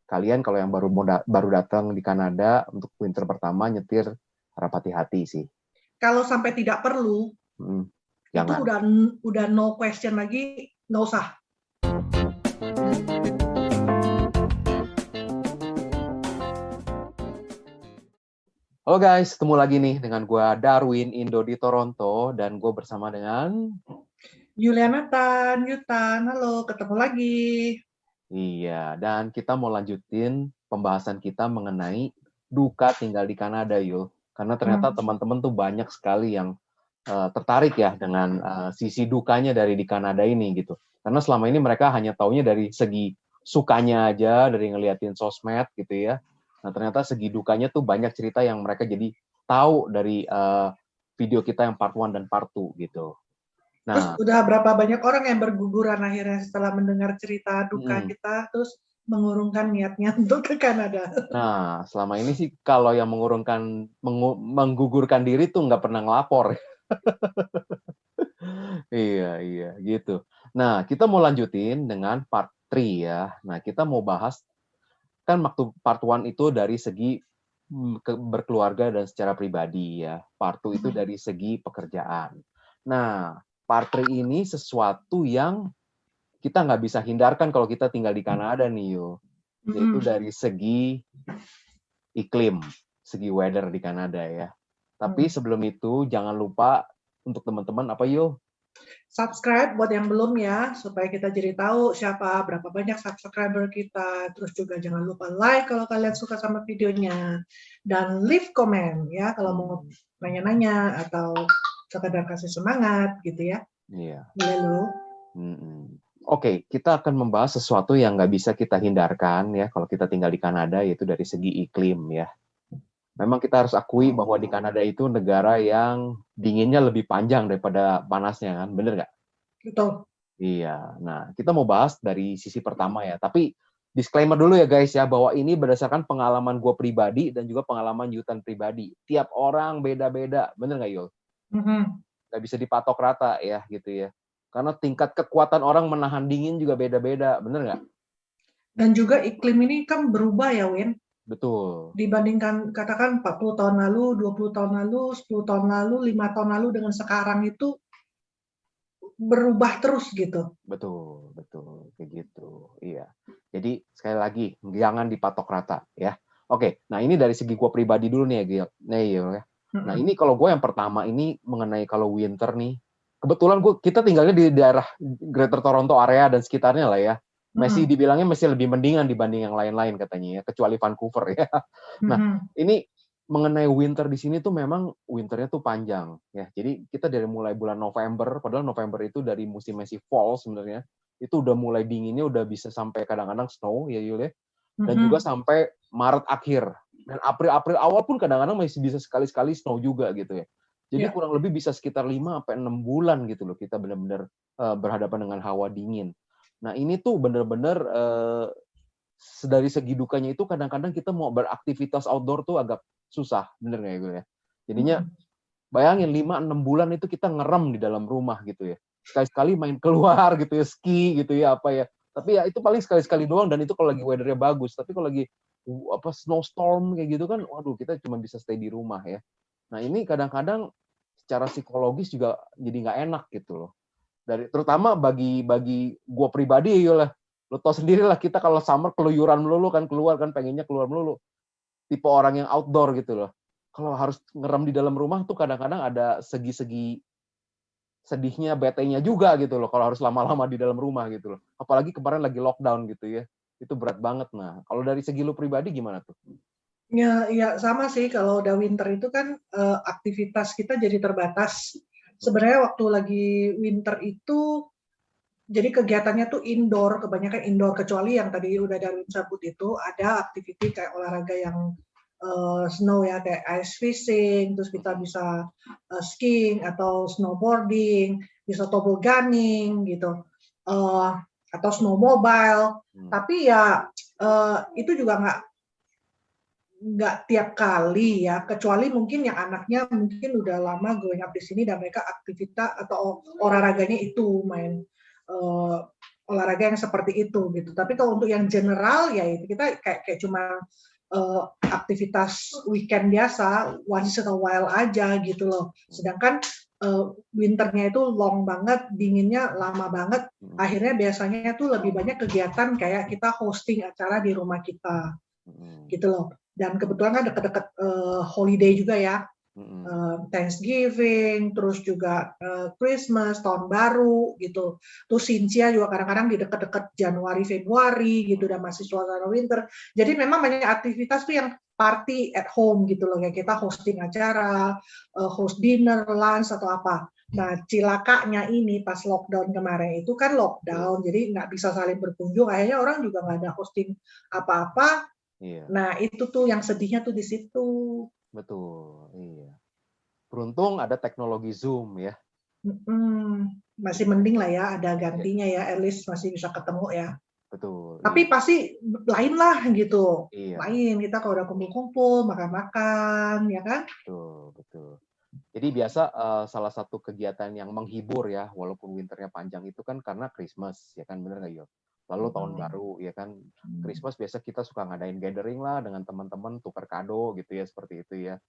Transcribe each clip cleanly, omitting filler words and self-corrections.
kalian kalau yang baru datang di Kanada untuk winter pertama nyetir harap hati-hati sih. Kalau sampai tidak perlu, itu jangan. udah no question lagi, nggak usah. Halo guys, ketemu lagi nih dengan gue Darwin, Indo di Toronto, dan gue bersama dengan Yuliana Yutan, halo, ketemu lagi. Iya, dan kita mau lanjutin pembahasan kita mengenai duka tinggal di Kanada, yuk. Karena ternyata teman-teman tuh banyak sekali yang tertarik ya dengan sisi dukanya dari di Kanada ini gitu. Karena selama ini mereka hanya taunya dari segi sukanya aja, dari ngeliatin sosmed gitu ya. Nah ternyata segi dukanya tuh banyak cerita yang mereka jadi tahu dari video kita yang part 1 dan part 2 gitu. Terus Nah, udah berapa banyak orang yang berguguran akhirnya setelah mendengar cerita duka kita, terus mengurungkan niatnya untuk ke Kanada. nah, selama ini sih kalau yang menggugurkan diri tuh nggak pernah ngelapor. Iya, gitu. Nah, kita mau lanjutin dengan part 3 ya. Nah, kita mau bahas, kan waktu part 1 itu dari segi berkeluarga dan secara pribadi ya. Part 2 itu dari segi pekerjaan. Nah, part 3 ini sesuatu yang kita nggak bisa hindarkan kalau kita tinggal di Kanada nih, yo. Yaitu dari segi iklim, segi weather di Kanada ya. Tapi sebelum itu, jangan lupa untuk teman-teman apa yo? Subscribe buat yang belum ya, supaya kita jadi tahu siapa, berapa banyak subscriber kita. Terus juga jangan lupa like kalau kalian suka sama videonya. Dan leave comment ya, kalau mau nanya-nanya atau sekedar kasih semangat gitu ya. Iya. Boleh lu. Oke, kita akan membahas sesuatu yang nggak bisa kita hindarkan ya kalau kita tinggal di Kanada, yaitu dari segi iklim ya. Memang kita harus akui bahwa di Kanada itu negara yang dinginnya lebih panjang daripada panasnya kan, bener nggak? Betul. Iya, nah kita mau bahas dari sisi pertama ya, tapi disclaimer dulu ya guys ya, bahwa ini berdasarkan pengalaman gue pribadi dan juga pengalaman Yutan pribadi. Tiap orang beda-beda, bener nggak Yul? Nggak bisa dipatok rata ya gitu ya. Karena tingkat kekuatan orang menahan dingin juga beda-beda, bener nggak? Dan juga iklim ini kan berubah ya, Win. Betul. Dibandingkan katakan 40 tahun lalu, 20 tahun lalu, 10 tahun lalu, 5 tahun lalu dengan sekarang itu berubah terus gitu. Betul, kayak gitu. Iya. Jadi sekali lagi jangan dipatok rata ya. Oke, nah ini dari segi gue pribadi dulu nih ya, ya. Nah ini kalau gue yang pertama ini mengenai kalau winter nih, kebetulan kita tinggalnya di daerah Greater Toronto area dan sekitarnya lah ya. Dibilangnya masih lebih mendingan dibanding yang lain-lain katanya ya, kecuali Vancouver ya. Nah ini mengenai winter di sini tuh memang winternya tuh panjang ya. Jadi kita dari mulai bulan November, padahal November itu dari musim masih fall sebenarnya, itu udah mulai dinginnya udah bisa sampai kadang-kadang snow ya Yul ya. Dan juga sampai Maret akhir. Dan April awal pun kadang-kadang masih bisa sekali-sekali snow juga gitu ya. Jadi kurang lebih bisa sekitar 5 sampai 6 bulan gitu loh kita benar-benar berhadapan dengan hawa dingin. Nah, ini tuh benar-benar dari segi dukanya itu kadang-kadang kita mau beraktivitas outdoor tuh agak susah, bener nggak ya gue ya? Jadinya bayangin 5-6 bulan itu kita ngerem di dalam rumah gitu ya. Sekali-sekali main keluar gitu ya, ski gitu ya, apa ya. Tapi ya itu paling sekali-sekali doang dan itu kalau lagi weathernya bagus. Tapi kalau lagi snowstorm kayak gitu kan, waduh kita cuma bisa stay di rumah ya. Nah ini kadang-kadang secara psikologis juga jadi nggak enak gitu loh. Terutama bagi gue pribadi ya lah. Lo tau sendiri lah kita kalau summer keluyuran melulu kan, keluar kan pengennya keluar melulu. Tipe orang yang outdoor gitu loh. Kalau harus ngerem di dalam rumah tuh kadang-kadang ada segi-segi sedihnya, bete-nya juga gitu loh kalau harus lama-lama di dalam rumah gitu loh. Apalagi kemarin lagi lockdown gitu ya. Itu berat banget. Nah, kalau dari segi lu pribadi gimana tuh? Ya sama sih kalau udah winter itu kan aktivitas kita jadi terbatas. Sebenarnya waktu lagi winter itu jadi kegiatannya tuh indoor, kebanyakan indoor kecuali yang tadi udah Darwin sebut itu ada aktiviti kayak olahraga yang snow ya kayak ice fishing, terus kita bisa skiing atau snowboarding, bisa toboganing gitu, atau snowmobile. Tapi ya itu juga nggak tiap kali ya, kecuali mungkin yang anaknya mungkin udah lama growing up di sini dan mereka aktivitas atau olahraganya itu main olahraga yang seperti itu gitu. Tapi kalau untuk yang general ya itu kita kayak cuma aktivitas weekend biasa, once in a while aja gitu loh. Sedangkan winternya itu long banget, dinginnya lama banget. Akhirnya biasanya tuh lebih banyak kegiatan kayak kita hosting acara di rumah kita, gitu loh. Dan kebetulan kan deket-deket holiday juga ya. Thanksgiving, terus juga Christmas, tahun baru gitu. Terus Cynthia juga kadang-kadang di dekat-dekat Januari, Februari gitu, dan masih suasana winter. Jadi memang banyak aktivitas tuh yang party at home gitu loh, ya kita hosting acara, host dinner, lunch atau apa. Nah, cilakanya ini pas lockdown kemarin itu kan lockdown, jadi nggak bisa saling berkunjung. Akhirnya orang juga nggak ada hosting apa-apa. Nah, itu tuh yang sedihnya tuh di situ. Betul, iya. Beruntung ada teknologi Zoom ya. Masih mending lah ya, ada gantinya ya, at least masih bisa ketemu ya. Betul. Tapi pasti lain lah gitu. Iya. Lain kita kalau udah kumpul-kumpul, makan-makan, ya kan? Betul. Jadi biasa salah satu kegiatan yang menghibur ya, walaupun winternya panjang itu kan karena Christmas, ya kan, bener nggak Yo? Lalu tahun baru, ya kan, Christmas biasa kita suka ngadain gathering lah dengan teman-teman, tukar kado gitu ya, seperti itu ya.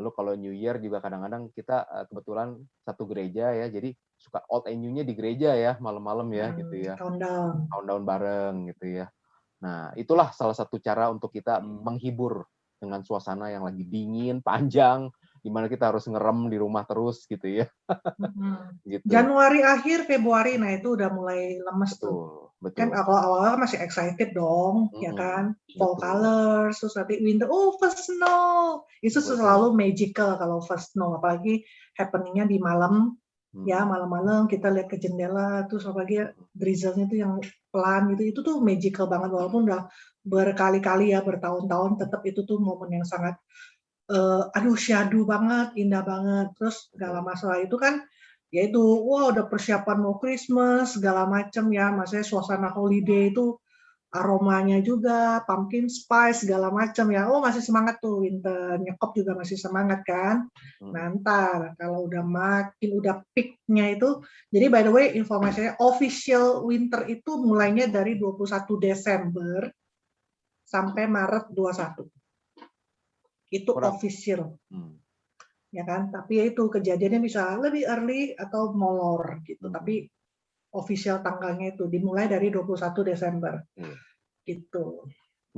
Lalu kalau New Year juga kadang-kadang kita kebetulan satu gereja ya, jadi suka old and new-nya di gereja ya, malam-malam ya, gitu ya. Countdown bareng gitu ya. Nah, itulah salah satu cara untuk kita menghibur dengan suasana yang lagi dingin, panjang, di mana kita harus ngerem di rumah terus gitu ya. Gitu. Januari akhir, Februari, nah itu udah mulai lemes tuh. Kan awal-awal masih excited dong, ya kan? Fall colors, terus nanti winter, first snow. Itu selalu magical kalau first snow, apalagi happening-nya di malam, ya malam-malam kita lihat ke jendela, terus apalagi drizzle-nya tuh yang pelan gitu, itu tuh magical banget, walaupun udah berkali-kali ya, bertahun-tahun, tetap itu tuh momen yang sangat syadu banget, indah banget. Terus segala masalah itu kan yaitu udah persiapan mau Christmas segala macam ya, maksudnya suasana holiday itu aromanya juga pumpkin spice segala macam ya. Masih semangat tuh winter, nyekop juga masih semangat kan. Nah, ntar kalau udah peak-nya itu, jadi by the way informasinya official winter itu mulainya dari 21 Desember sampai Maret 21. Itu official. Ya kan, tapi ya itu kejadiannya bisa lebih early atau molor gitu, tapi official tanggalnya itu dimulai dari 21 Desember. Gitu.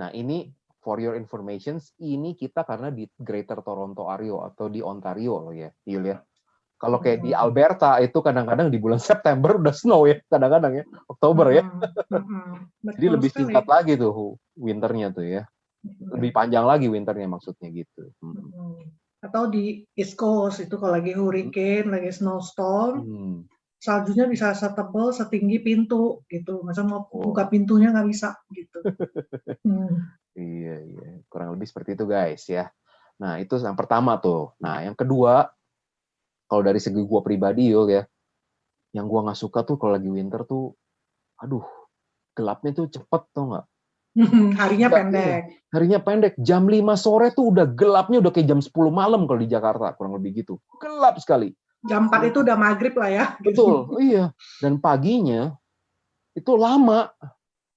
Nah, ini for your information, ini kita karena di Greater Toronto Area atau di Ontario loh ya, Yul ya. Kalau kayak di Alberta itu kadang-kadang di bulan September udah snow ya, kadang-kadang ya, Oktober ya. Jadi lebih singkat lagi tuh winternya tuh ya. Lebih panjang lagi winternya maksudnya gitu. Atau di East Coast itu kalau lagi hurricane, lagi snowstorm, saljunya bisa setebal setinggi pintu gitu. Masa mau buka pintunya nggak bisa gitu. Iya, kurang lebih seperti itu guys ya. Nah itu yang pertama tuh. Nah yang kedua, kalau dari segi gua pribadi ya, yang gua nggak suka tuh kalau lagi winter tuh, gelapnya tuh cepet tau nggak? Harinya pendek. Jam 5 sore tuh udah gelapnya udah kayak jam 10 malam kalau di Jakarta, kurang lebih gitu. Gelap sekali. Jam 4 itu udah maghrib lah ya. Betul, iya. Dan paginya itu lama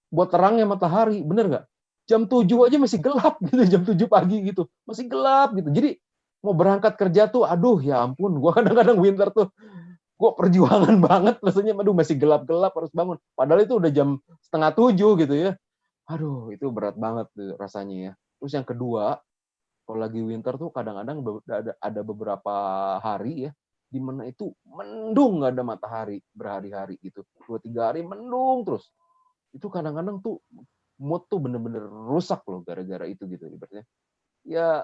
buat terangnya matahari, bener nggak? Jam 7 aja masih gelap gitu, jam 7 pagi gitu. Masih gelap gitu. Jadi mau berangkat kerja tuh, ya ampun, gua kadang-kadang winter tuh gue perjuangan banget, maksudnya masih gelap-gelap harus bangun. Padahal itu udah jam 6:30 gitu ya. Itu berat banget tuh rasanya ya. Terus yang kedua, kalau lagi winter tuh kadang-kadang ada beberapa hari ya, di mana itu mendung, nggak ada matahari berhari-hari gitu. 2-3 hari mendung terus. Itu kadang-kadang tuh mood tuh bener-bener rusak loh gara-gara itu gitu. Ibaratnya ya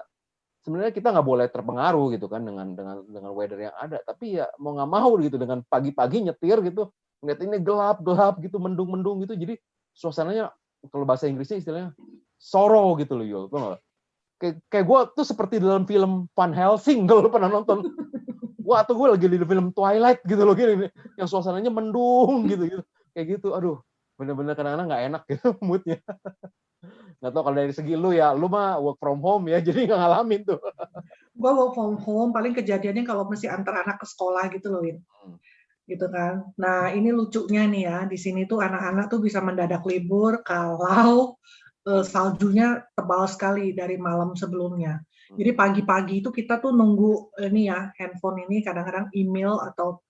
sebenarnya kita nggak boleh terpengaruh gitu kan dengan weather yang ada, tapi ya mau nggak mau gitu, dengan pagi-pagi nyetir gitu, ngeliat ini gelap gitu, mendung gitu, jadi suasananya kalau bahasa Inggrisnya istilahnya sorrow gitu loh, Yul. Kayak gue tuh seperti dalam film Van Helsing, kalau lu pernah nonton. Tuh gue lagi di film Twilight gitu loh, gini, yang suasananya mendung gitu. Kayak gitu, bener-bener kadang-kadang nggak enak gitu moodnya. Nggak tahu kalau dari segi lu ya, lu mah work from home ya, jadi nggak ngalamin tuh. Gue work from home, paling kejadiannya kalau mesti antar anak ke sekolah gitu loh, Win. gitu kan. Nah, ini lucunya nih ya, di sini tuh anak-anak tuh bisa mendadak libur kalau saljunya tebal sekali dari malam sebelumnya. Jadi pagi-pagi itu kita tuh nunggu ini ya, handphone ini kadang-kadang email atau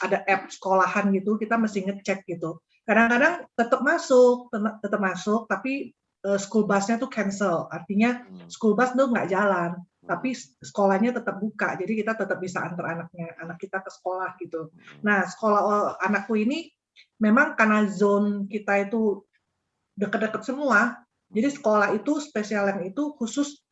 ada app sekolahan gitu, kita mesti ngecek gitu. Kadang-kadang tetap masuk, tapi school busnya tuh cancel. Artinya school bus tuh nggak jalan, tapi sekolahnya tetap buka. Jadi kita tetap bisa antar anak kita ke sekolah gitu. Nah, sekolah anakku ini memang karena zone kita itu deket-deket semua, jadi sekolah itu spesial yang itu khusus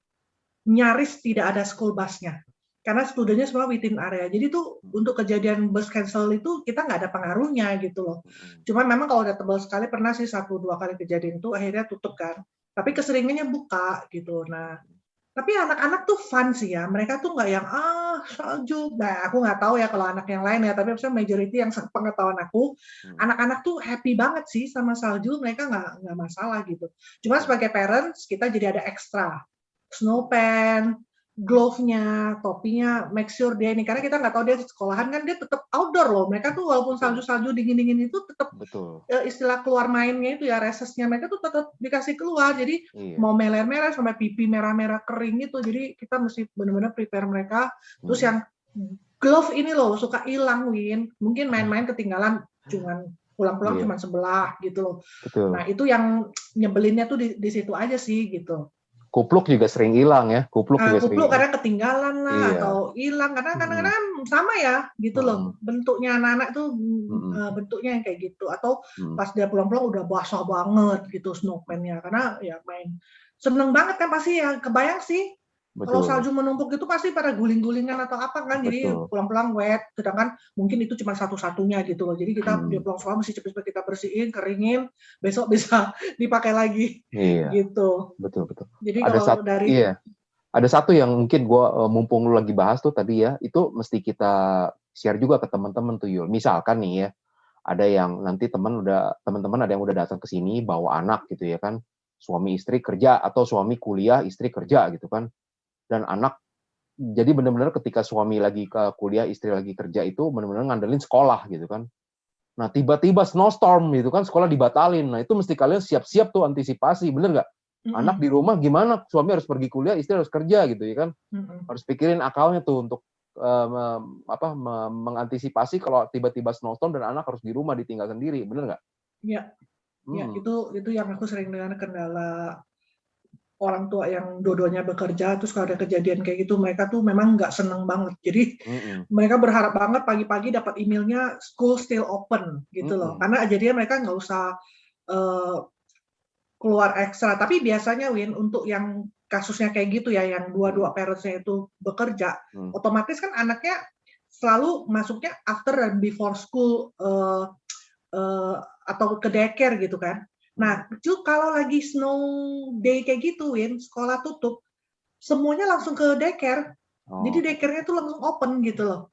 nyaris tidak ada school busnya. Karena studennya semua within area. Jadi tuh untuk kejadian bus cancel itu kita nggak ada pengaruhnya gitu loh. Cuma memang kalau udah tebal sekali pernah sih 1-2 kali kejadian itu akhirnya tutup kan. Tapi keseringannya buka gitu. Nah, tapi anak-anak tuh fun sih ya. Mereka tuh nggak yang salju. Nah, aku nggak tahu ya kalau anak yang lain ya. Tapi misalnya majority yang sepengetahuan aku, anak-anak tuh happy banget sih sama salju. Mereka nggak masalah gitu. Cuma sebagai parents kita jadi ada ekstra snow pen, glove-nya, topinya, make sure dia ini karena kita nggak tahu dia di sekolahan kan dia tetap outdoor loh. Mereka tuh walaupun salju-salju dingin-dingin itu tetap istilah keluar mainnya itu ya recessnya mereka tuh tetap dikasih keluar. Jadi mau meler-meler sampai pipi merah-merah kering itu. Jadi kita mesti benar-benar prepare mereka. Terus yang glove ini loh suka hilang, Win. Mungkin main-main ketinggalan cuman pulang-pulang cuma sebelah gitu loh. Nah, itu yang nyebelinnya tuh di situ aja sih gitu. Kupluk juga sering hilang ya. Kupluk kadang ketinggalan lah atau hilang karena kadang-kadang sama ya gitu loh. Bentuknya anak-anak tuh bentuknya yang kayak gitu atau pas dia pulang-pulang udah basah banget gitu snowman-nya karena ya main. Seneng banget kan pasti ya kebayang sih. Kalau salju menumpuk itu pasti pada guling-gulingan atau apa kan, jadi pulang-pulang wet, sedangkan mungkin itu cuma satu-satunya gitu loh. Jadi kita dia pulang sekolah mesti cepet-cepet kita bersihin, keringin, besok bisa dipakai lagi. Gitu. Betul. Jadi kalau dari ada satu yang mungkin gue mumpung lu lagi bahas tuh tadi ya, itu mesti kita share juga ke teman-teman tuh Yul. Misalkan nih ya, ada yang nanti teman-teman ada yang udah datang ke sini bawa anak gitu ya kan, suami istri kerja atau suami kuliah istri kerja gitu kan. Dan anak jadi benar-benar ketika suami lagi ke kuliah, istri lagi kerja itu benar-benar ngandelin sekolah gitu kan. Nah, tiba-tiba snowstorm gitu kan, sekolah dibatalin. Nah, itu mesti kalian siap-siap tuh antisipasi, bener nggak? Anak di rumah gimana? Suami harus pergi kuliah, istri harus kerja gitu ya kan. Harus pikirin akalnya tuh untuk mengantisipasi kalau tiba-tiba snowstorm dan anak harus di rumah ditinggal sendiri, bener nggak? Iya. Ya, itu yang aku sering dengar kendala orang tua yang dua-duanya bekerja, terus kalau ada kejadian kayak gitu, mereka tuh memang nggak seneng banget. Jadi mereka berharap banget pagi-pagi dapat emailnya school still open gitu loh. Karena jadinya mereka nggak usah keluar ekstra. Tapi biasanya Win, untuk yang kasusnya kayak gitu ya, yang dua-dua parents-nya itu bekerja, otomatis kan anaknya selalu masuknya after dan before school atau ke daycare gitu kan. Nah, itu kalau lagi snow day kayak gitu, Win, sekolah tutup, semuanya langsung ke daycare. Jadi daycare-nya tuh langsung open gitu loh.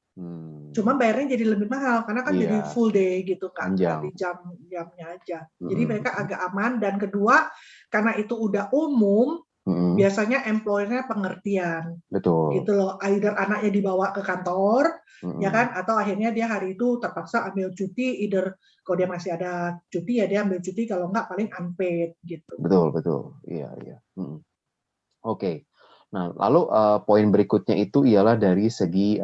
Cuma bayarnya jadi lebih mahal karena kan jadi full day gitu kan, di jamnya aja. Jadi mereka agak aman dan kedua karena itu udah umum, biasanya employer-nya pengertian. Betul. Gitu loh, either anaknya dibawa ke kantor, ya kan, atau akhirnya dia hari itu terpaksa ambil cuti, either kalau dia masih ada cuti ya dia ambil cuti, kalau enggak paling unpaid gitu. Betul. Iya. Oke. Nah, lalu poin berikutnya itu ialah dari segi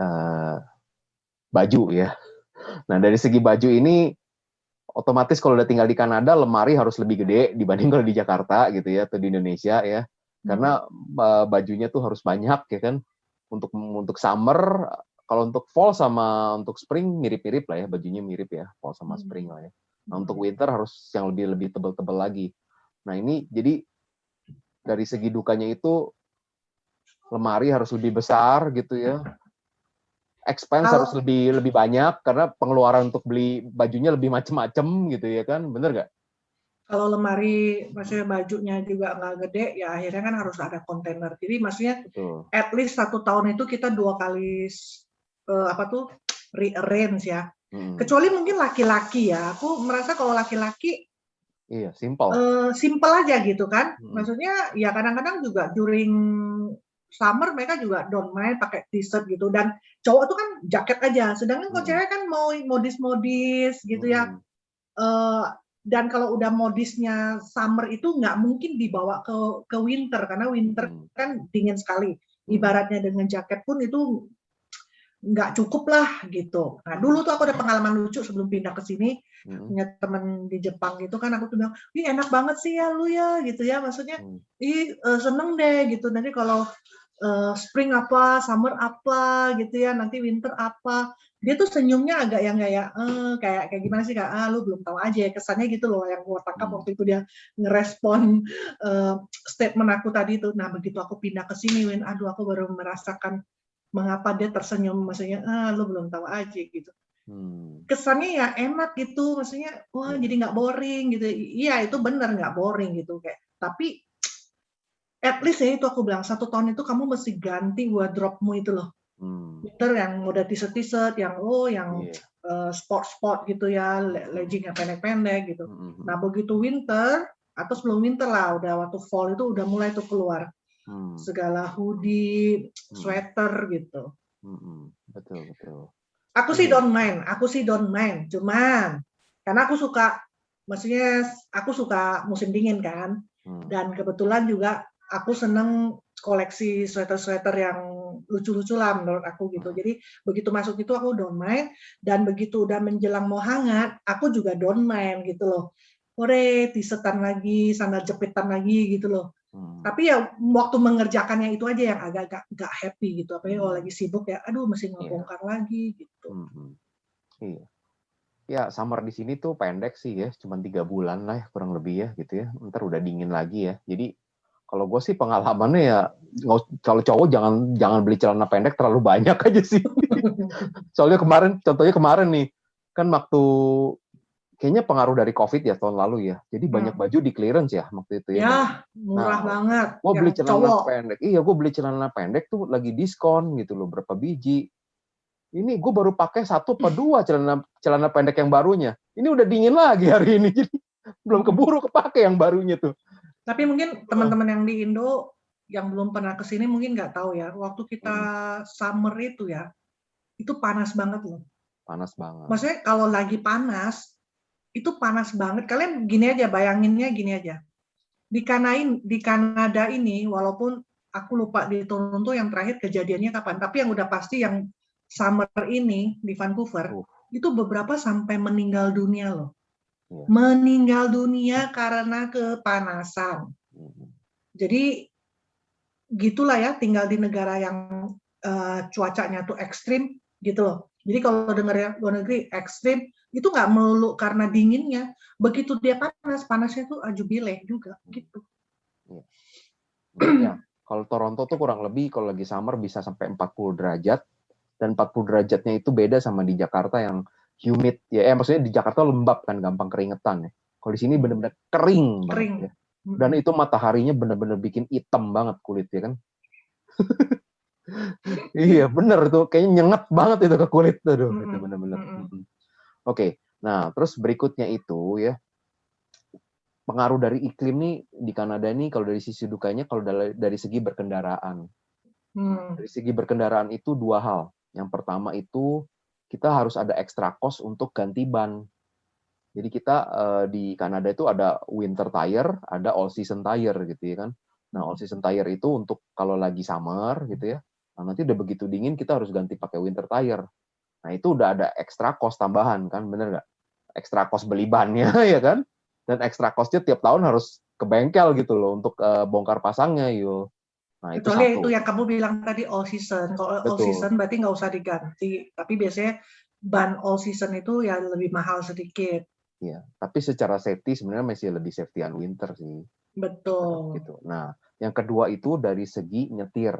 baju ya. Nah, dari segi baju ini otomatis kalau udah tinggal di Kanada, lemari harus lebih gede dibanding kalau di Jakarta gitu ya, atau di Indonesia ya. Karena bajunya tuh harus banyak ya kan. Untuk summer, kalau untuk fall sama untuk spring mirip-mirip lah ya, bajunya mirip ya, fall sama spring lah ya. Nah, untuk winter harus yang lebih tebal-tebal lagi. Nah, ini jadi dari segi dukanya itu lemari harus lebih besar gitu ya. Expense harus lebih banyak karena pengeluaran untuk beli bajunya lebih macem-macem gitu ya kan, bener nggak? Kalau lemari maksudnya bajunya juga nggak gede, ya akhirnya kan harus ada kontainer. Jadi maksudnya at least 1 tahun itu kita 2 kali rearrange ya. Kecuali mungkin laki-laki ya. Aku merasa kalau laki-laki simple aja gitu kan. Maksudnya ya kadang-kadang juga during summer mereka juga don't mind pakai t-shirt gitu, dan cowok tuh kan jaket aja, sedangkan kalau cewek kan mau modis-modis gitu ya. Dan kalau udah modisnya summer itu nggak mungkin dibawa ke winter, karena winter kan dingin sekali. Ibaratnya dengan jaket pun itu nggak cukup lah gitu. Nah dulu tuh aku ada pengalaman lucu sebelum pindah ke sini, punya temen di Jepang gitu kan, aku tuh bilang, ih enak banget sih ya lu ya gitu ya, maksudnya seneng deh gitu, nanti kalau spring apa, summer apa gitu ya, nanti winter apa. Dia tuh senyumnya agak yang kayak gimana sih Kak, lu belum tahu aja, kesannya gitu loh yang gue tangkap waktu itu dia ngerespon statement aku tadi itu. Nah begitu aku pindah ke sini, Win, aduh aku baru merasakan mengapa dia tersenyum, maksudnya lu belum tahu aja gitu. Kesannya ya enak gitu, maksudnya wah jadi nggak boring gitu. Iya itu benar nggak boring gitu, kayak tapi at least ya itu aku bilang 1 tahun itu kamu mesti ganti wardrobe-mu itu loh. Winter yang udah t-shirt, yang sport gitu ya, legging yang pendek-pendek gitu. Nah begitu winter atau sebelum winter lah, udah waktu fall itu udah mulai tuh keluar segala hoodie, sweater gitu. Betul. Aku sih don't mind, cuman karena aku suka, maksudnya aku suka musim dingin kan, dan kebetulan juga aku seneng koleksi sweater-sweater yang lucu-lucu lah menurut aku gitu. Jadi begitu masuk itu aku don't mind, dan begitu udah menjelang mau hangat, aku juga don't mind gitu loh. Ore, t-shirtan lagi, sandal jepitan lagi gitu loh. Tapi ya waktu mengerjakannya itu aja yang agak gak happy gitu. Apalagi kalau lagi sibuk ya, aduh mesti ngebongkar lagi gitu. Iya. Ya summer di sini tuh pendek sih ya, cuma 3 bulan lah ya, kurang lebih ya gitu ya. Ntar udah dingin lagi ya. Jadi kalau gue sih pengalamannya ya, kalau cowok jangan beli celana pendek terlalu banyak aja sih. Soalnya contohnya kemarin nih, kan waktu kayaknya pengaruh dari COVID ya tahun lalu ya. Jadi banyak baju di clearance ya waktu itu ya. Ya, murah banget. Gue beli celana cowok. pendek. Iya, gue beli celana pendek tuh lagi diskon gitu loh, berapa biji. Ini gue baru pakai 1 atau 2 celana pendek yang barunya. Ini udah dingin lagi hari ini. Jadi belum keburu kepake yang barunya tuh. Tapi mungkin teman-teman yang di Indo yang belum pernah ke sini mungkin nggak tahu ya. Waktu kita summer itu ya, itu panas banget loh. Panas banget. Maksudnya kalau lagi panas, itu panas banget. Kalian gini aja, bayanginnya gini aja. Di Kanada ini, walaupun aku lupa di Toronto yang terakhir kejadiannya kapan, tapi yang udah pasti yang summer ini di Vancouver, itu beberapa sampai meninggal dunia loh. Meninggal dunia karena kepanasan. Jadi gitulah ya, tinggal di negara yang cuacanya tuh ekstrim gitu loh. Jadi kalau dengar luar negeri ekstrim, itu nggak melulu karena dinginnya. Begitu dia panasnya tuh ajubileh juga gitu. Ya, kalau Toronto tuh kurang lebih kalau lagi summer bisa sampai 40 derajat, dan 40 derajatnya itu beda sama di Jakarta yang humid ya. Maksudnya di Jakarta lembab kan, gampang keringetan ya. Kalau di sini benar-benar kering banget ya. Dan itu mataharinya benar-benar bikin hitam banget kulit ya kan. Iya bener tuh, kayaknya nyengat banget itu ke kulit tuh, itu bener-bener. Oke, nah terus berikutnya itu ya, pengaruh dari iklim nih di Kanada nih, kalau dari sisi dukanya, kalau dari segi berkendaraan. Dari segi berkendaraan itu 2 hal. Yang pertama itu kita harus ada extra cost untuk ganti ban. Jadi kita di Kanada itu ada winter tire, ada all season tire gitu ya kan. Nah all season tire itu untuk kalau lagi summer gitu ya. Nah, nanti udah begitu dingin kita harus ganti pakai winter tire. Nah itu udah ada extra cost tambahan kan, bener nggak? Extra cost beli bannya ya kan? Dan extra costnya tiap tahun harus ke bengkel gitu loh untuk bongkar pasangnya yuk. Nah itu Kecuali satu. itu yang kamu bilang tadi all season. Kalau all season berarti nggak usah diganti. Tapi biasanya ban all season itu ya lebih mahal sedikit. Iya, tapi secara safety sebenarnya masih lebih safety-an winter sih. Betul. Gitu. Nah, yang kedua itu dari segi nyetir.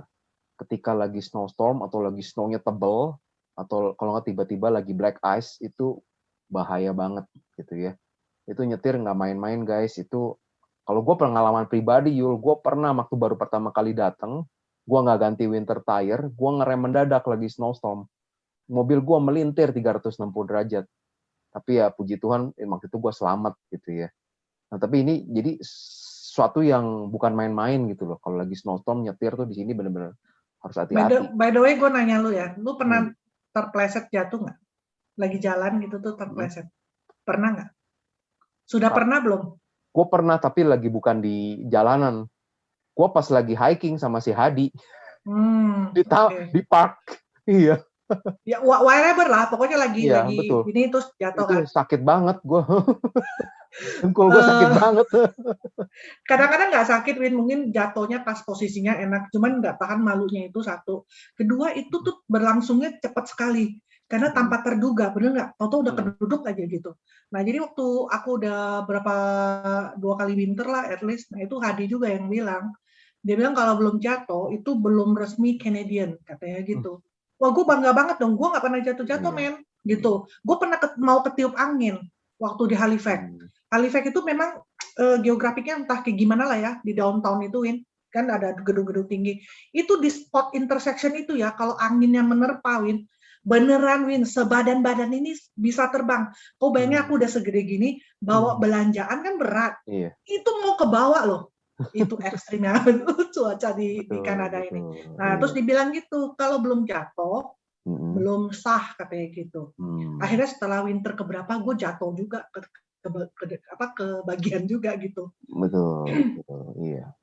Ketika lagi snowstorm atau lagi snow-nya tebel, atau kalau nggak tiba-tiba lagi black ice, itu bahaya banget gitu ya. Itu nyetir nggak main-main guys. Itu kalau gue pengalaman pribadi, Yul, gue pernah waktu baru pertama kali datang, gue nggak ganti winter tire, gue ngerem mendadak lagi snowstorm. Mobil gue melintir 360 derajat. Tapi ya puji Tuhan waktu itu gue selamat gitu ya. Nah tapi ini jadi sesuatu yang bukan main-main gitu loh. Kalau lagi snowstorm nyetir tuh di sini bener-bener harus hati-hati. By the way, gue nanya lu ya, lu pernah Hmm. terpleset jatuh nggak? Lagi jalan gitu tuh Hmm. terpleset. Pernah nggak? Sudah pernah belum? Gue pernah, tapi lagi bukan di jalanan. Gue pas lagi hiking sama si Hadi Oke. di park. Iya. Ya whatever lah, pokoknya lagi Iya, betul. ini terus jatuh Itu kan. sakit banget gue. Dengkul gue sakit Eh, banget. Kadang-kadang nggak sakit, Win, mungkin jatuhnya pas posisinya enak, cuman nggak tahan malunya itu satu. Kedua, itu tuh berlangsungnya cepat sekali, karena tanpa terduga, bener nggak? Tau-tau udah keduduk aja gitu. Nah, jadi waktu aku udah 2 kali winter lah, at least, nah itu Hadi juga yang bilang, dia bilang kalau belum jatuh, itu belum resmi Canadian, katanya gitu. Wah, gue bangga banget dong, gue nggak pernah jatuh-jatuh, men, gitu. Gue pernah mau ketiup angin waktu di Halifax. Halifax itu memang geografiknya entah kayak gimana lah ya, di downtown itu, Win, kan ada gedung-gedung tinggi. Itu di spot intersection itu ya, kalau anginnya menerpa, Win, beneran, Win, sebadan-badan ini bisa terbang. Kau bayangin aku udah segede gini, bawa belanjaan kan berat. Iya. Itu mau ke bawah loh. Itu ekstrimnya cuaca di Kanada ini. Nah, terus dibilang gitu, kalau belum jatuh, belum sah katanya gitu. Akhirnya setelah winter keberapa, gue jatuh juga ke bagian juga gitu. Betul, iya.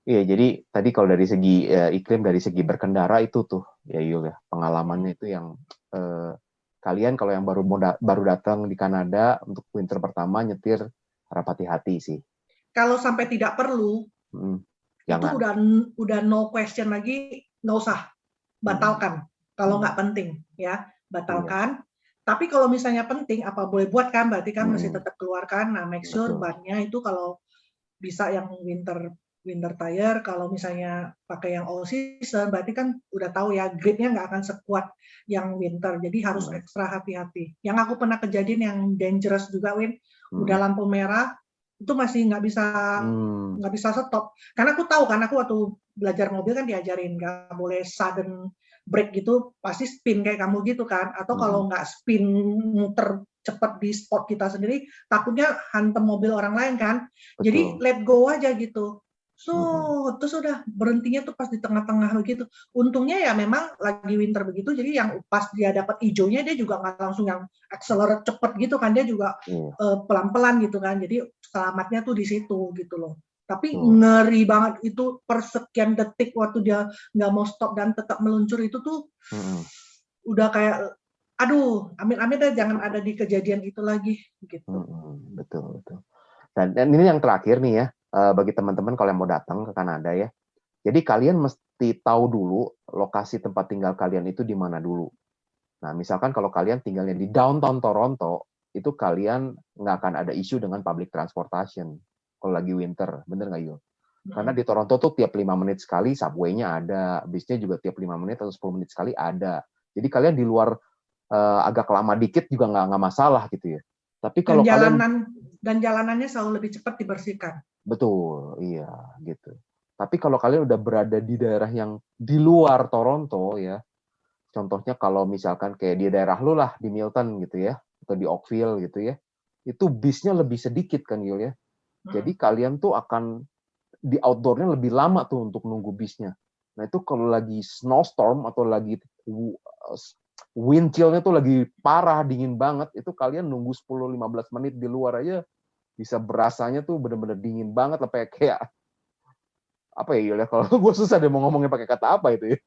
Iya, jadi tadi kalau dari segi iklim, dari segi berkendara itu tuh, ya Yul ya, pengalamannya itu yang kalian kalau yang baru datang di Kanada untuk winter pertama nyetir harap hati-hati sih. Kalau sampai tidak perlu, itu jangan. udah no question lagi, nggak usah, batalkan. Kalau nggak penting, ya batalkan. Tapi kalau misalnya penting, apa boleh buat kan? Berarti kan masih tetap keluarkan. Nah, make sure bannya itu kalau bisa yang winter tire. Kalau misalnya pakai yang all season, berarti kan udah tahu ya gripnya nggak akan sekuat yang winter. Jadi harus ekstra hati-hati. Yang aku pernah kejadian yang dangerous juga, Win, udah lampu merah, itu masih nggak bisa stop. Karena aku tahu kan, aku waktu belajar mobil kan diajarin nggak boleh sudden break gitu, pasti spin kayak kamu gitu kan. Atau kalau nggak spin muter cepat di spot kita sendiri, takutnya hantem mobil orang lain kan. Jadi let go aja gitu. Terus udah berhentinya tuh pas di tengah-tengah begitu. Untungnya ya memang lagi winter begitu, jadi yang pas dia dapat hijaunya dia juga nggak langsung yang accelerate cepet gitu kan, dia juga pelan-pelan gitu kan. Jadi selamatnya tuh di situ gitu loh. Tapi ngeri banget itu per sekian detik waktu dia nggak mau stop dan tetap meluncur itu tuh udah kayak aduh, amit-amit deh jangan ada di kejadian itu lagi gitu. Betul. Dan ini yang terakhir nih ya, bagi teman-teman kalau yang mau datang ke Kanada ya. Jadi kalian mesti tahu dulu lokasi tempat tinggal kalian itu di mana dulu. Nah, misalkan kalau kalian tinggalnya di downtown Toronto, itu kalian nggak akan ada isu dengan public transportation kalau lagi winter, bener nggak Yul? Karena di Toronto tuh tiap 5 menit sekali subway-nya ada, bisnya juga tiap 5 menit atau 10 menit sekali ada. Jadi kalian di luar agak lama dikit juga nggak masalah gitu ya. Tapi kalau dan jalanannya selalu lebih cepat dibersihkan. Betul, iya gitu. Tapi kalau kalian udah berada di daerah yang di luar Toronto ya, contohnya kalau misalkan kayak di daerah lu lah, di Milton gitu ya, atau di Oakville gitu ya, itu bisnya lebih sedikit kan Yul ya. Jadi kalian tuh akan di outdoor-nya lebih lama tuh untuk nunggu bisnya. Nah itu kalau lagi snowstorm atau lagi wind chill-nya tuh lagi parah, dingin banget, itu kalian nunggu 10-15 menit di luar aja bisa berasanya tuh bener-bener dingin banget lah, kayak apa ya Yul ya, kalau gue susah deh mau ngomongnya pakai kata apa itu ya.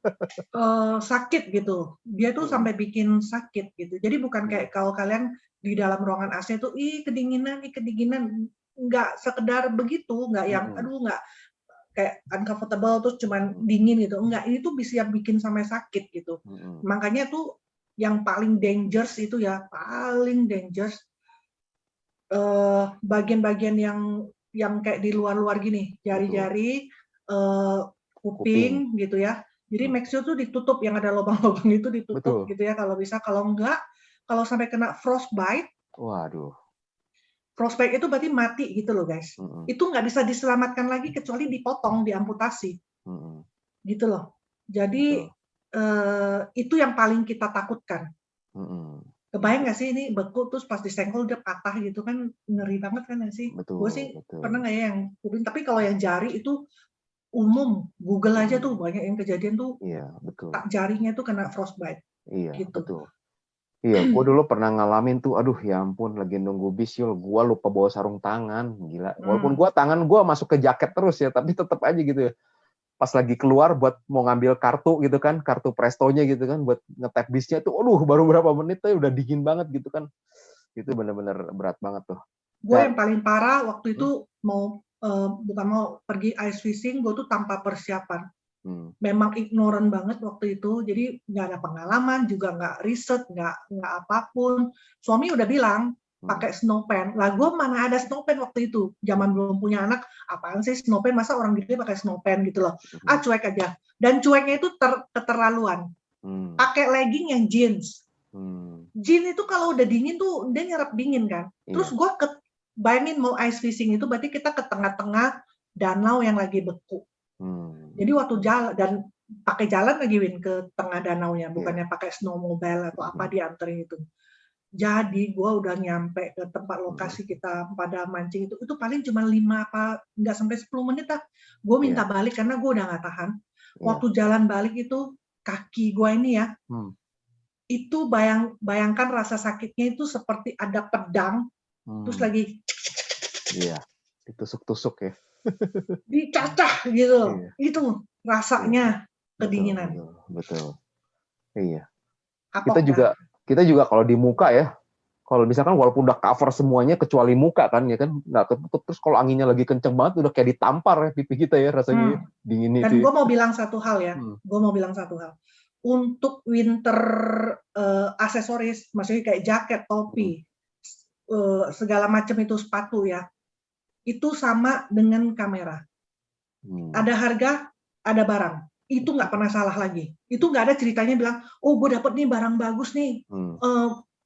Sakit gitu, dia tuh sampai bikin sakit gitu. Jadi bukan kayak kalau kalian di dalam ruangan AC tuh kedinginan, nggak sekedar begitu, nggak yang aduh nggak kayak uncomfortable terus cuman dingin gitu, enggak, ini tuh bisa bikin sampai sakit gitu. Makanya tuh yang paling dangerous itu ya, paling dangerous bagian-bagian yang kayak di luar-luar gini, jari-jari, kuping gitu ya. Jadi make sure tuh ditutup, yang ada lubang-lubang itu ditutup gitu ya kalau bisa. Kalau enggak, kalau sampai kena frostbite, waduh, frostbite itu berarti mati gitu loh guys. Itu nggak bisa diselamatkan lagi kecuali dipotong, diamputasi. Gitu loh. Jadi itu yang paling kita takutkan. Kebayang nggak sih ini beku terus pas disenggol dia patah gitu kan ngeri banget kan nggak sih? Gue Betul, sih betul. pernah nggak ya yang kuping, tapi kalau yang jari itu umum, Google aja tuh Hmm, banyak yang kejadian tuh iya, betul. jarinya tuh kena frostbite Iya, gitu. betul. Iya, gue dulu pernah ngalamin tuh, aduh ya ampun, lagi nunggu bis yul, gue lupa bawa sarung tangan, gila. Walaupun Hmm. gue tangan gue masuk ke jaket terus ya, tapi tetap aja gitu ya. Pas lagi keluar buat mau ngambil kartu gitu kan, kartu prestonya gitu kan, buat ngetap bisnya tuh, aduh baru berapa menit tuh udah dingin banget gitu kan. Itu bener-bener berat banget tuh. Gue Dan, yang paling parah waktu hmm, itu mau bukan mau pergi ice fishing, gue tuh tanpa persiapan. hmm, Memang ignoran banget waktu itu, jadi nggak ada pengalaman, juga nggak riset, nggak apapun. Suami udah bilang hmm, pakai snow pen. Lah gue mana ada snow pen waktu itu, zaman belum punya anak, apaan sih snow pen? Masa orang gede pakai snow pen gitu loh? hmm, Cuek aja. Dan cueknya itu keterlaluan. hmm, Pakai legging yang jeans. hmm, Jeans itu kalau udah dingin tuh dia nyerap dingin kan. Terus iya, gue bayangin mau ice fishing itu berarti kita ke tengah-tengah danau yang lagi beku. hmm, Jadi waktu jalan dan pakai jalan lagi Win ke tengah danaunya, iya, bukannya pakai snowmobile atau apa hmm, dianterin itu. Jadi gue udah nyampe ke tempat hmm, lokasi kita pada mancing itu paling cuma 5 apa nggak sampai 10 menit lah. Gue minta iya, balik karena gue udah nggak tahan. iya, Waktu jalan balik itu kaki gue ini ya, hmm, itu bayangkan rasa sakitnya itu seperti ada pedang, terus hmm, lagi iya, ditusuk-tusuk ya. dicacah gitu. Iya, Itu iya, rasanya betul, kedinginan. betul, betul. Iya. Kita Kapok dah. juga kita juga kalau di muka ya, kalau misalkan walaupun udah cover semuanya kecuali muka kan ya kan nggak ketutup, terus kalau anginnya lagi kenceng banget udah kayak ditampar ya pipi kita ya rasanya ya, Hmm. dingin Dan itu ya. gue mau bilang satu hal ya, Hmm. gue mau bilang satu hal. Untuk winter aksesoris, maksudnya kayak jaket, Hmm. topi, segala macam itu sepatu ya, itu sama dengan kamera. Hmm. Ada harga, ada barang. Itu nggak pernah salah lagi. Itu nggak ada ceritanya bilang, oh gue dapet nih barang bagus nih, Hmm.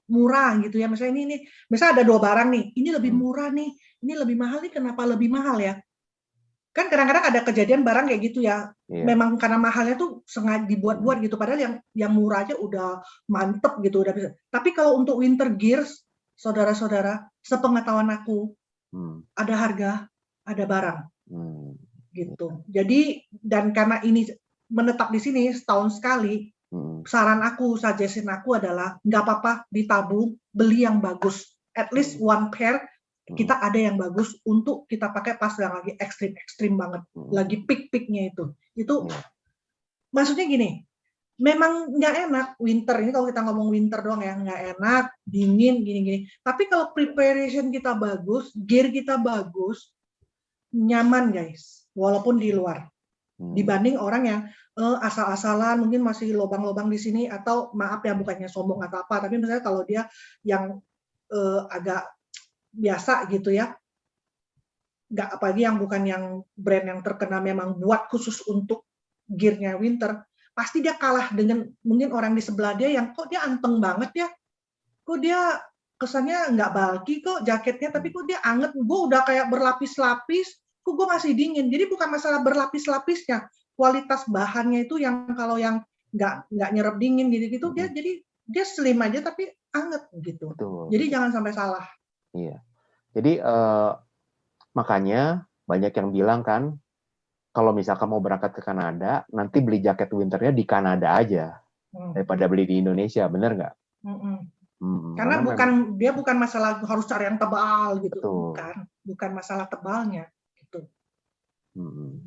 murah gitu ya. Misalnya ini misalnya ada 2 barang nih, ini lebih Hmm. murah nih, ini lebih mahal nih, kenapa lebih mahal ya? Kan kadang-kadang ada kejadian barang kayak gitu ya, Iya. memang karena mahalnya tuh sengaja Hmm. dibuat-buat gitu, padahal yang murah aja udah mantep gitu, udah bisa. Tapi kalau untuk winter gears, saudara-saudara, sepengetahuan aku, Hmm. ada harga, ada barang, Hmm. gitu. Jadi, dan karena ini menetap di sini setahun sekali, Hmm. saran aku, suggestion aku adalah nggak apa-apa ditabung, beli yang bagus. At least Hmm. one pair, Hmm. kita ada yang bagus untuk kita pakai pas yang lagi ekstrim banget, lagi Hmm. peak-peaknya itu. Itu Iya. maksudnya gini, memang nggak enak winter ini kalau kita ngomong winter doang ya, nggak enak, dingin, gini-gini. Tapi kalau preparation kita bagus, gear kita bagus, nyaman guys, walaupun di luar. Hmm. Dibanding orang yang asal-asalan mungkin masih lobang-lobang di sini atau maaf ya bukannya sombong atau apa, tapi misalnya kalau dia yang agak biasa gitu ya, nggak apalagi yang bukan yang brand yang terkenal memang buat khusus untuk gearnya winter, pasti dia kalah dengan mungkin orang di sebelah dia yang kok dia anteng banget ya, kok dia kesannya nggak bulky kok jaketnya, tapi Hmm. kok dia anget, gue udah kayak berlapis-lapis, kok gue masih dingin. Jadi bukan masalah berlapis-lapisnya, kualitas bahannya itu yang kalau yang nggak nyerap dingin gitu-gitu, Hmm. dia jadi dia slim aja tapi anget gitu. Betul, Jadi betul. jangan sampai salah. Iya. Jadi makanya banyak yang bilang kan kalau misalkan mau berangkat ke Kanada, nanti beli jaket winternya di Kanada aja Hmm. daripada beli di Indonesia, bener nggak? Hmm. Karena Karena memang dia bukan masalah harus cari yang tebal gitu, betul. bukan masalah tebalnya gitu.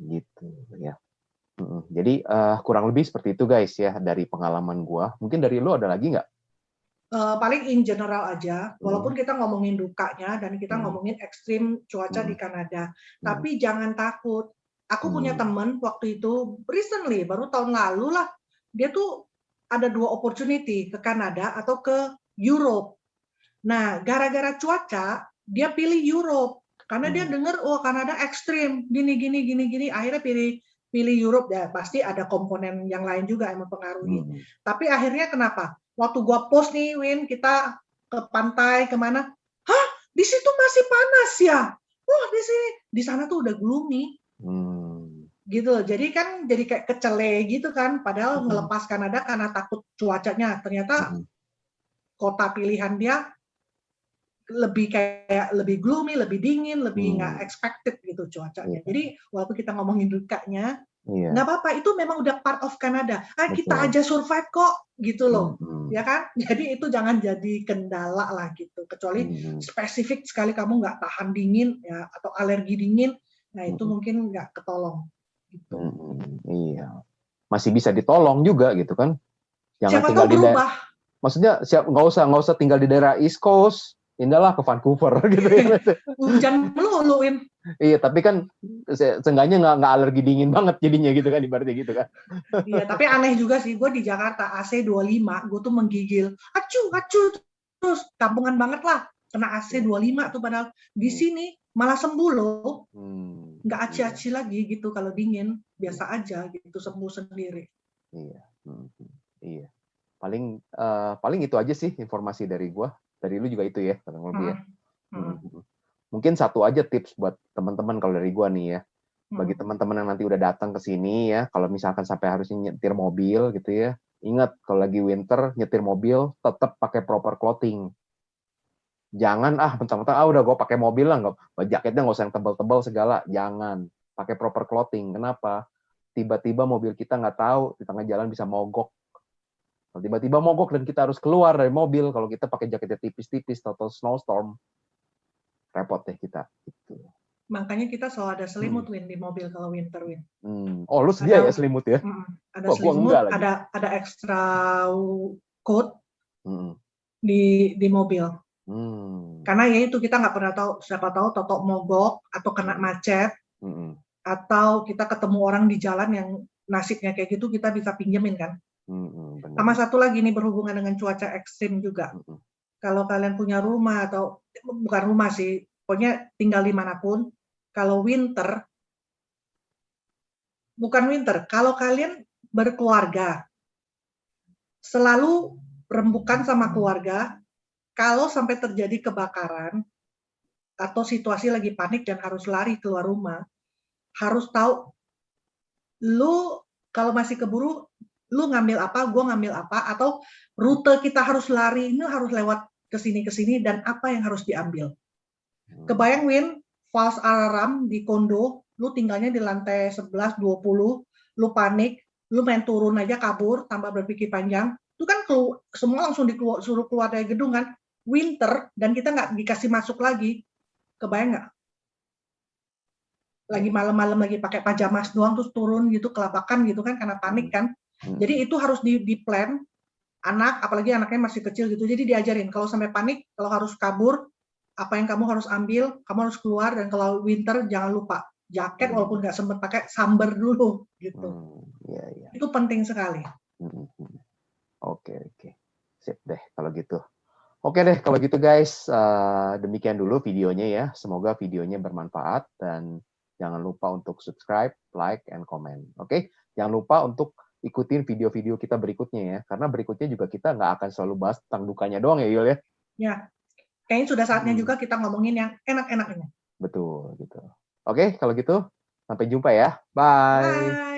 Gitu ya. Jadi kurang lebih seperti itu guys ya dari pengalaman gua. Mungkin dari lu ada lagi nggak? Paling in general aja, Hmm. walaupun kita ngomongin dukanya dan kita Hmm. ngomongin ekstrim cuaca Hmm. di Kanada, Hmm. tapi jangan takut. Aku punya Hmm. temen waktu itu recently, baru tahun lalu lah, dia tuh ada 2 opportunity ke Kanada atau ke Europe. Nah, gara-gara cuaca, dia pilih Europe karena dia Hmm. dengar, oh Kanada ekstrim, gini gini gini gini, akhirnya pilih pilih Europe ya, pasti ada komponen yang lain juga yang mempengaruhi. Hmm. Tapi akhirnya kenapa? Waktu gua post nih, Win, kita ke pantai kemana? Hah, di situ masih panas ya? Wah, di sini, di sana tuh udah gloomy Hmm. gitu. Jadi kan jadi kayak kecele gitu kan, padahal Hmm. ngelepas Kanada karena takut cuacanya. Ternyata Hmm. kota pilihan dia lebih kayak lebih gloomy, lebih dingin, lebih nggak expected gitu cuacanya. Jadi walaupun kita ngomongin dukanya, nggak apa-apa, itu memang udah part of Kanada. Kita aja survive kok, gitu loh. Ya kan? Jadi itu jangan jadi kendala lah gitu. Kecuali spesifik sekali kamu nggak tahan dingin ya atau alergi dingin, nah itu mungkin nggak ketolong. Gitu. Iya. Masih bisa ditolong juga gitu kan? Jangan siapa tinggal tahu berubah. Maksudnya nggak usah tinggal di daerah East Coast, pindahlah ke Vancouver gitu ya. Hujan meluluin. Iya, tapi kan seenggaknya nggak alergi dingin banget jadinya gitu kan, ibaratnya gitu kan. Iya, tapi aneh juga sih, gue di Jakarta AC 25, gue tuh menggigil, acu, terus kampungan banget lah, kena AC 25 tuh, padahal di sini malah sembuh loh, nggak aci-aci lagi gitu kalau dingin, biasa aja gitu, sembuh sendiri. Iya. Paling itu aja sih informasi dari gue, dari lu juga itu ya, kurang lebih ya. Mungkin satu aja tips buat teman-teman kalau dari gua nih ya. Bagi teman-teman yang nanti udah datang ke sini ya, kalau misalkan sampai harus nyetir mobil gitu ya, ingat kalau lagi winter nyetir mobil tetap pakai proper clothing. Jangan mentang-mentang udah gua pakai mobil lah, jaketnya nggak usah yang tebal-tebal segala, jangan. Pakai proper clothing. Kenapa? Tiba-tiba mobil kita nggak tahu di tengah jalan bisa mogok. Tiba-tiba mogok dan kita harus keluar dari mobil kalau kita pakai jaketnya tipis-tipis atau snowstorm. Repot deh kita. Gitu. Makanya kita selalu ada selimut Win di mobil kalau winter Win. Oh, lu sedia ya selimut ya? Ada selimut, ada extra coat di mobil. Karena ya itu kita nggak pernah tahu, siapa tahu totok mogok atau kena macet, atau kita ketemu orang di jalan yang nasibnya kayak gitu, kita bisa pinjemin kan. Sama satu lagi nih berhubungan dengan cuaca ekstrim juga. Kalau kalian punya rumah atau bukan rumah sih, pokoknya tinggal dimanapun, kalau kalau kalian berkeluarga, selalu rembukan sama keluarga, kalau sampai terjadi kebakaran, atau situasi lagi panik dan harus lari keluar rumah, harus tahu, lu kalau masih keburu, lu ngambil apa, gue ngambil apa, atau rute kita harus lari, ini harus lewat kesini, dan apa yang harus diambil. Kebayang Win, false alarm di kondo, lu tinggalnya di lantai 11, 20, lu panik, lu main turun aja kabur tanpa berpikir panjang, itu kan semua langsung suruh keluar dari gedung kan, winter, dan kita nggak dikasih masuk lagi. Kebayang nggak? Lagi malam-malam lagi pakai pajamas doang terus turun gitu, kelabakan gitu kan, karena panik kan. Jadi itu harus di-plan, anak, apalagi anaknya masih kecil gitu, jadi diajarin, kalau sampai panik, kalau harus kabur, apa yang kamu harus ambil, kamu harus keluar, dan kalau winter jangan lupa jaket walaupun nggak sempat pakai, sambar dulu gitu. Itu penting sekali. Oke. Sip deh kalau gitu. Oke deh kalau gitu guys, demikian dulu videonya ya. Semoga videonya bermanfaat dan jangan lupa untuk subscribe, like, and comment. Oke? Jangan lupa untuk ikutin video-video kita berikutnya ya, karena berikutnya juga kita nggak akan selalu bahas tentang dukanya doang ya Yul ya. Ya, kayaknya sudah saatnya juga kita ngomongin yang enak-enaknya. Betul gitu. Oke, kalau gitu sampai jumpa ya. Bye.